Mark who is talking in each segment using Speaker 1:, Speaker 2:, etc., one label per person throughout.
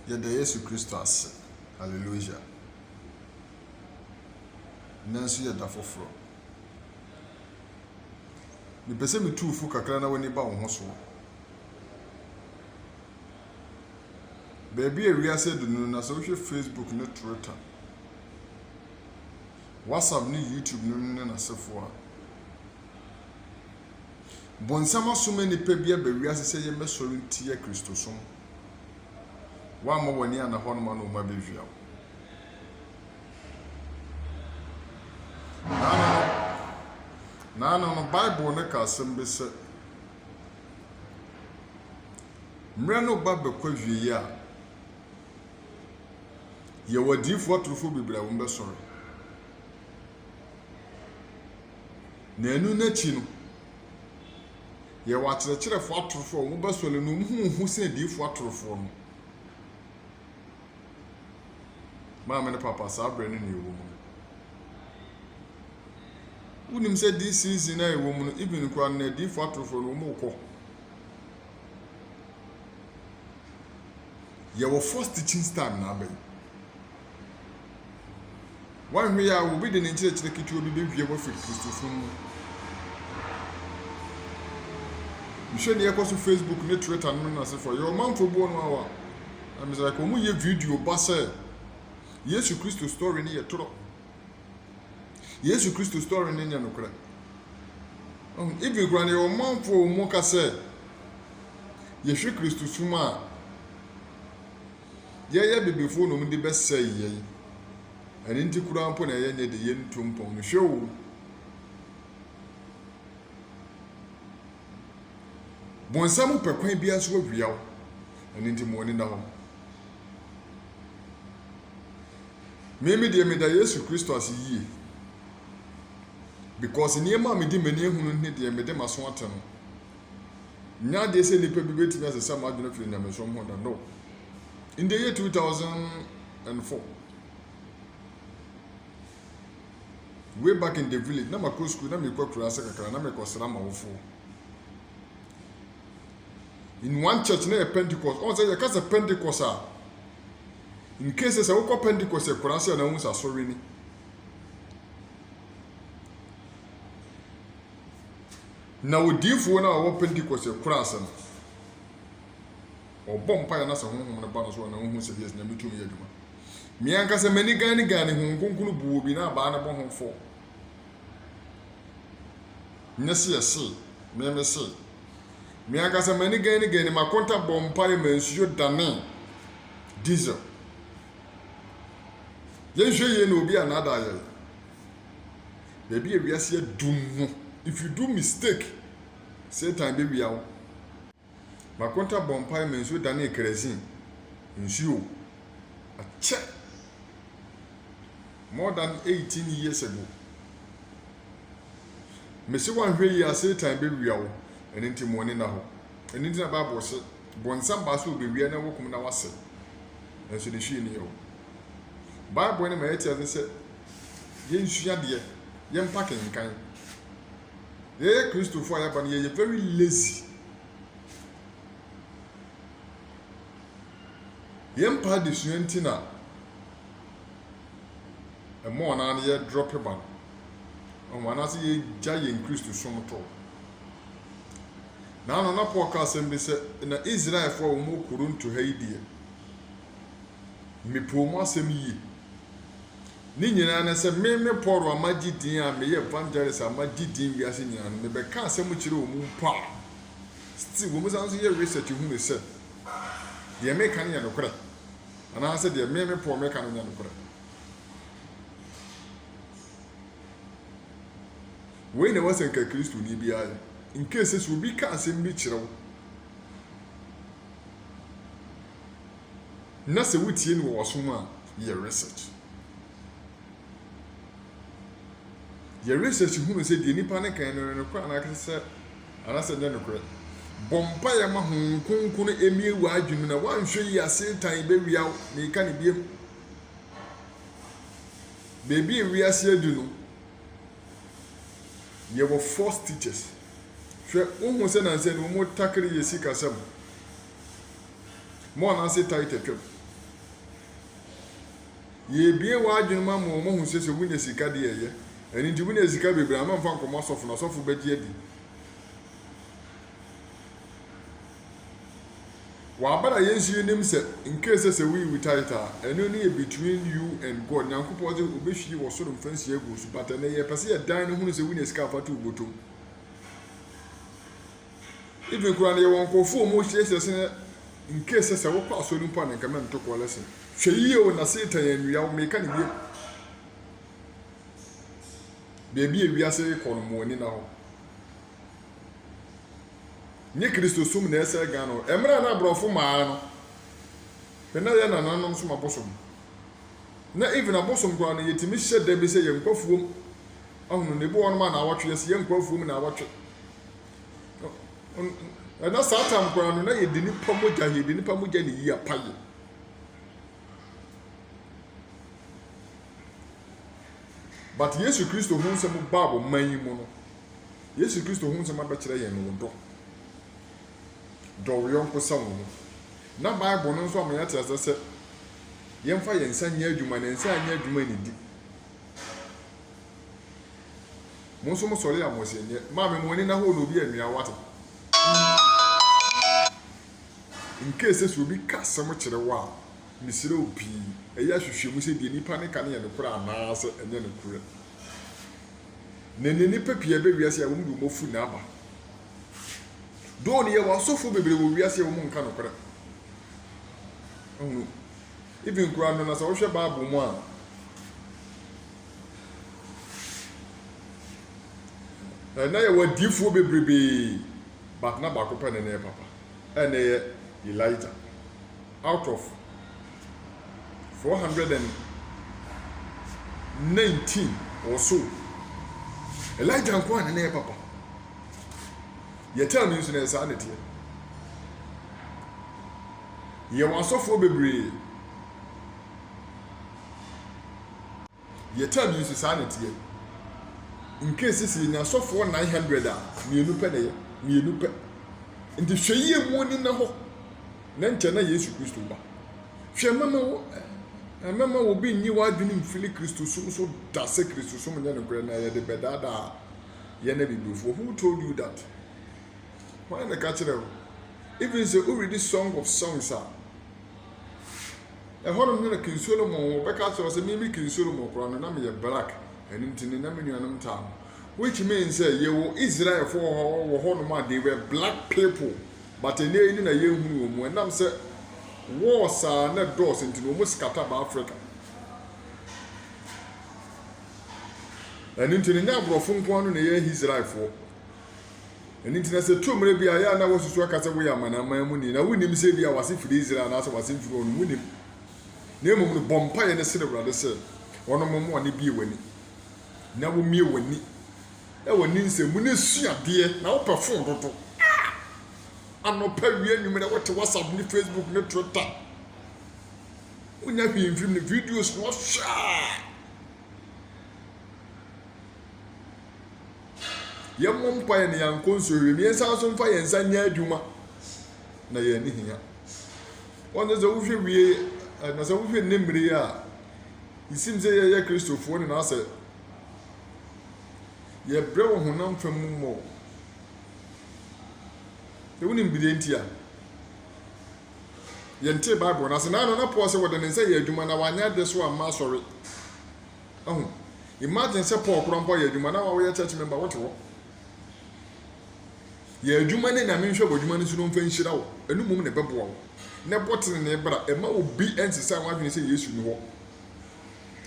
Speaker 1: Yɛda Yesu Kristo ase. Hallelujah. Nanso yɛda foforɔ. Mepɛ sɛ metu fu kakra na w'ani ba wo ho so. Baabi a wiase du no na sɛ wohwɛ Facebook ne Twitter, WhatsApp ne YouTube no ne n'asefoɔ a bonsam asoma nipa bi aba wiase sɛ yɛmmɛsɔre ntia Kristo som. Wama w'ani ana hɔ no ma no ma bɛhwia wo. No Bible ne ka asɛm bi sɛ mmerɛ no ba bɛkɔ wie a yɛwɔ adiifoɔ atorofo bebree a wɔn bɛsɔre. Na ɛnu n'akyi no yɛwɔ akyerɛkyerɛfoɔ atorofoɔ a wɔn bɛsɔre no huhu sɛ adiifoɔ atorofoɔ no. Maame ne papa saa abirɛ no na ɛwɔ mu. Wonim sɛ this season na ɛwɔ mu no even kora na adiifoɔ atorofoɔ no wɔn kɔ. Yɛwɔ first teaching star na abɛn. Wanhwɛ ya obi de ne nkyerɛkyerɛ ketewa bi bɛwie wɔfiri Kristofo mu. Mhwɛ ne yɛkɔ so Facebook ne Twitter no na asefo yɛ ɔmanfo bu no awa. Amesɛ ko mu yɛ video ba sɛ Yesu Kristo story ne yɛ toro. Yesu Kristo story ne nyɛ nokora. Ibi kura ne ɔmanfo mu ka sɛ yɛhwɛ Kristo som a yɛyɛ bebefo no mu de bɛsɛ yɛyi. Ɛne nti kura mpo na ɛyɛ nyɛ de yɛntom pɔn no hwɛ wo. Bonsam pɛ kwan bia so awia wo. Ɛne nti mo ani da hɔ. Meme deɛ meda Yesu Kristo ase yie. Because nneɛma a mede m'ani ehunu ne deɛ mede maso ate no. Nya deɛ sɛ nipa bi betumi asesa m'adwene firi nyamesom ho da no. In the year 2004, way back in the village, na makɔ school na mekɔ kurase kakra na mekɔ sra ma wofo. In one church na yɛ Pentecost, on sɛ yɛka sɛ Pentecost a in case sɛ wokɔ Pentecost yɛ kurase na wohu sɛ asɔre ni. Na odiifoɔ na wɔwɔ Pentecost yɛ kurase no ɔbɔ mpaeɛ na sɛ honhom no ba no so na wohu sɛ yes nyame tumi yɛ adwuma. Meanka sɛ m'ani gane honhom kronkron bu obi na abaa ne bɔ ho fo. Nyɛ sɛ yɛse meme se meanka sɛ m'ani gane makonta bɔ mpaeɛ ma nsuo dane diesel. Yɛnhwɛ yie na obi a nada yɛ. Baabi a wiase adum no if you do mistake Satan bɛwia wo. Makonta bompai mensu dane kerosene nsuo akyɛ more than 18 years ago. Mesi wanhwɛ yi a Satan bɛwia wo ɛne nti mo ne na hɔ. Ɛne nti na Bible sɛ bonsam ba so bɛwia na wokum na wase. Ɛnso de hwie ne yɛ wo. Bible ne ma yɛte ase sɛ yɛnsua deɛ yɛmpa kenkan. Yɛyɛ Kristofo a yɛba no yɛyɛ very lazy. Yɛmpa de sua nti na ɛmɔ na ne yɛ drop ba no. Ɔmo anase yɛgya yɛn Kristo som to. Na no na Paul ka asɛm bi sɛ na Israelfo a wɔn Korinto ha yi deɛ mepɛ mu asɛm yie. Ne nyinaa na sɛ me Paul amagye din a meyɛ evangelist amagye din wiase nyinaa no mebɛka asɛm kyerɛ wɔn mpa. Still wɔn san so yɛ research hu ne sɛ deɛ meka ne yɛ nokorɛ. Ana sɛ deɛ me Paul meka no yɛ nokorɛ. Wei na wɔsɛ nka Kristo ni biara. In case sɛ obi ka asɛm bi kyerɛ wo na sɛ wotie no wɔ som a yɛ research. Yɛ research hu no sɛ deɛ nipa ne kan no nokorɛ ana sɛ nyɛ nokorɛ. Bompa ya ma honhom kronkron emie wa adwene na wanhwɛ yi a Satan bɛwia wo na ika ne biem. Baby wiase adu no yɛwɔ false teachers. Hwɛ wohu sɛ nansɛ no mo takere yɛ sika sɛm. Mo na se tight atwam. ye bie wa adwene ma mo hu se se wunya sika de ye eni nti wunya sika bebre ama mfa nkomo asofo na asofo bagi adi wa bara yensu nim se in case se we retire eno ne between you and God nyankopɔ ze obehwie wo so mfansi egu so but na ye pese ye dan ne hu se wunya sika afatu ubotom even kura na ye won kofo mo hye se in case se wo kwa so ni pa na kama ntoko lesson hwe yie o na Satan anwia wo meka ne bie ewiase kono mo ni na ho nye Kristo sum na ese ga no emra na brofo maa no pena ya na nanom sum abosom na even abosom kwa no yetimi hye da bi se ye nkwafuom ahunu ne bo won ma na awotwe se ye nkwafuom na awotwe na Satan kwa no na ye dini pa moja ni yi apaye but Yesu Kristo hu nsem Bible man yi mu no Yesu Kristo hu nsem abekere ye no do yonko sawo na Bible no nso amanya tese se yemfa ye nsa nya adwuma na nsa anya adwuma ni di mo nso mo sori amosenye ma me mo ni na ho no bi anua wate in case so bi kasam kire wa misire opi eya hwehwe mu se die nipa ne ka ne ye ne kura anaase enye ne kura ne nipa pia be wiase ya wo mu mofu na aba do ne ye wa sofo bebre wo wiase wo mu nka no kura even kura no na so hwe Bible mu a na ye wa difo bebrebe but na ba ko pe ne papa ene ye Elijah out of 419 or so Elijah nko an na papa ye tell me so na sanity ye wasofo bebre ye tell me so sanity in case see na sofo 900 a mienu pe na ye mienu pe ndi hweye mu ni na ho na nche na Yesu Kristo ba hwe mama wo bi nyi wa dwuni mfili Kristo so da se Kristo so nya ne kure na ye de bedada ye na bibufo. Who told you that? Why na ka kire even say who read this song of songs are e hono ne King Solomon wo be ka kire say me King Solomon kura no na me ye black eni ntini na me nuanum ta which means say ye wo Israel for wo hono ma they were black people but ene ni na ye hunu wo mu enam say wars are na doors into no scatter ba Africa eni ntini na brofo nko no na ye Israel for eni ntini say to mre bia ya na wo susu aka say wo ya manama mu ni na wonim say bia wase firi Israel na say wase firi onu wonim na emu no bompa ye ne se brade say wono mo one bie wani na wo mie wani e wani nsemu ne suade na wo perform dodo ano pa wie nyum na wote WhatsApp ni Facebook ni Twitter unya bi film ni videos no sha ye mompa ye ne yankonso wie mi ensa so mfa ye nsa nya adwuma na ye ni hia wonde ze wo hwe wie na ze wo hwe ne mmiri a isim ze ye Kristofo ni na ase ye bre wo honam fam mo de wonim bidentia ye nte Bible na se na no na Paul se wode ne nsa ye adwuma na wanya de so amma sorry imagine se Paul kronpo ye adwuma na wa ye church member what wo ye adwuma ne na me hwe bodwuma ne so no mfa nhira wo enu mum ne bebo wo ne botene ne bra e ma obi ensisa wa dwene se Yesu ni ho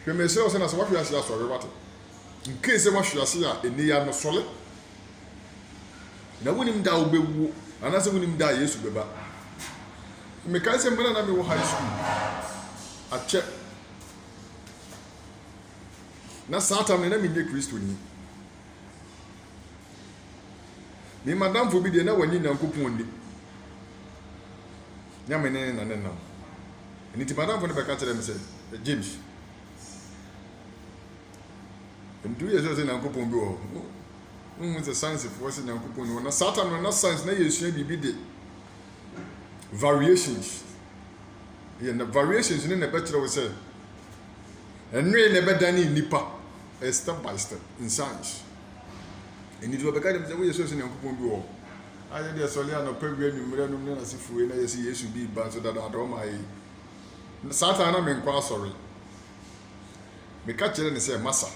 Speaker 1: hwe me se o se na se wa hwe ase sorry what in case wa hwe ase a eni ya no sole na wonim da obewu anase wonim da Yesu beba me kan se mbana na me wo high school ache na Satan na me nye Kristo ni me madam fo bi de na wani Nyankopon ni nyame ne na ni ti madam fo ne beka kire me se James mdu ye so se Nyankopon bi wo the science for us Nyankopon na Satan no na science na Yesu bibi de variations ye na variations ni na be kire wo se ɛnwe ne bɛdane nipa step by step in science ɛni to bɛka dem sɛ wo yesu ne nkopon bi wɔ ayɛ de sɔle anɔpa wi anwummerɛ nom ne nasefue na yɛsi yesu bi ba so dada adɔ ma yi satan na menkɔ asɔre meka kyerɛ ne sɛ masa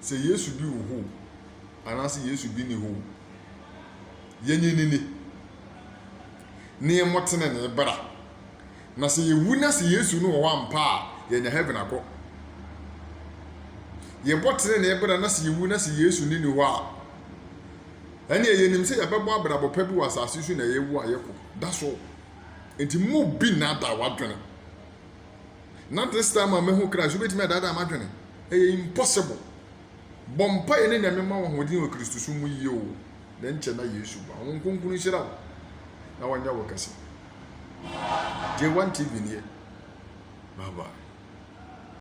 Speaker 1: sɛ yesu bi wɔ hɔ anaasɛ yesu bi ni hɔ yɛnyinini ne yɛmmɔtene ne bra na sɛ yɛwu na sɛ yesu no wɔ hɔ ampa a yɛnya heaven akɔ yɛbɔtene ne bra na sɛ yɛwu na sɛ yesu ni hɔ a ɛne yɛnim sɛ yɛbɛbɔ abrabɔpa bi wɔ asase so na yɛwu a yɛkɔ da so enti mo bi nada wadwene not this time a mehu Christ wobɛtumi adada amadwene ɛyɛ impossible bompa yɛ ne nyame ma wɔ hoɔden wɔ Kristo so mu yie o na nkyɛ na yesu ba wo nkonkunu hyira wo na wanya wɔ kɛse J1 TV nie bye bye